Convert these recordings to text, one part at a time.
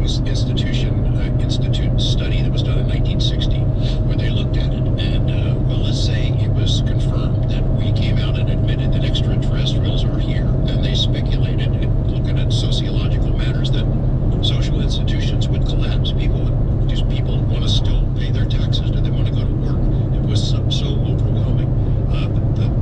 Institute study that was done in 1960, where they looked at it, and well, let's say it was confirmed that we came out and admitted that extraterrestrials are here, and they speculated, looking at sociological matters, that social institutions would collapse. People want to still pay their taxes? Do they want to go to work? It was so overwhelming.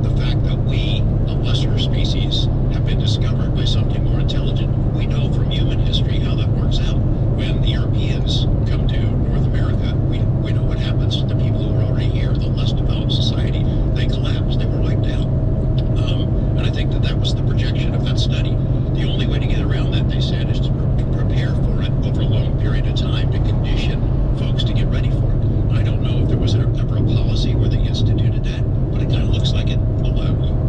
The fact that we, a lesser species, have been discovered by something more intelligent. We know from human history how that works out. When the Europeans come to North America, we know what happens to the people who are already here, the less developed society. They collapsed. They were wiped out. And I think that was the projection of that study. The only way to get around that, they said, is to prepare for it over a long period of time, to condition folks to get ready for it. I don't know if there was ever a policy where they instituted that, but it kind of looks like it.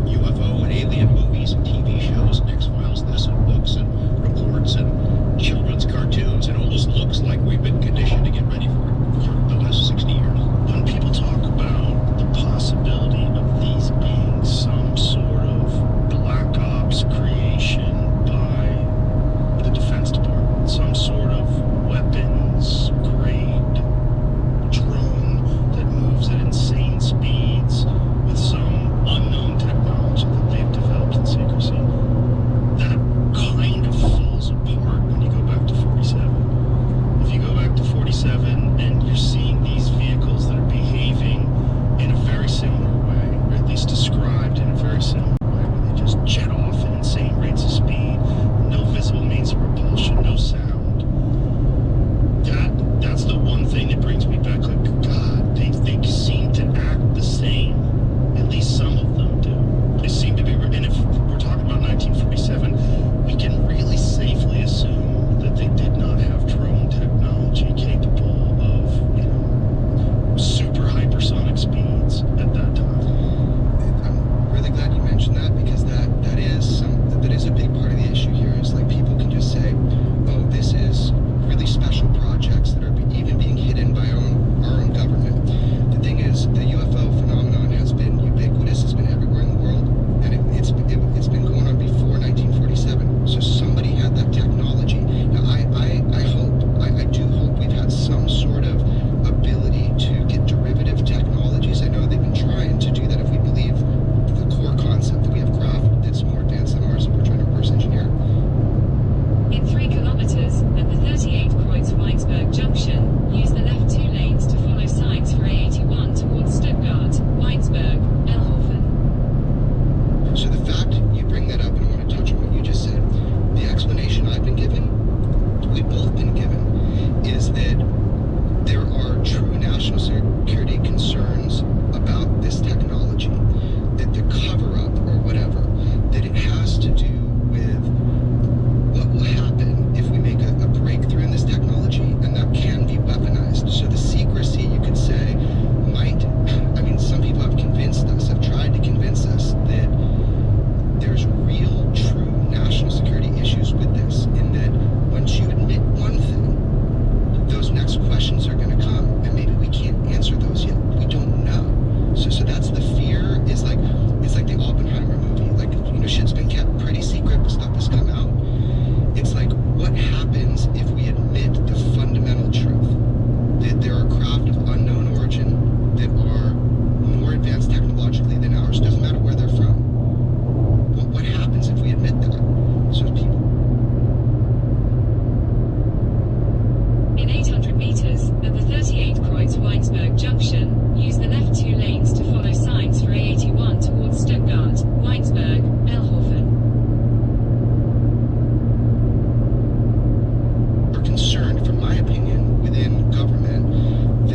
UFO and alien movies and TV shows and X-Files, this and books and reports and children's cartoons. It almost looks like we've been conditioned to get ready for it for the last 60 years. When people talk about the possibility of these being some sort of black ops creation by the Defense Department, some sort of weapons grade drone that moves at insane speeds with some unknown technology that they've developed in secrecy, that kind of falls apart when you go back to 47. If you go back to 47,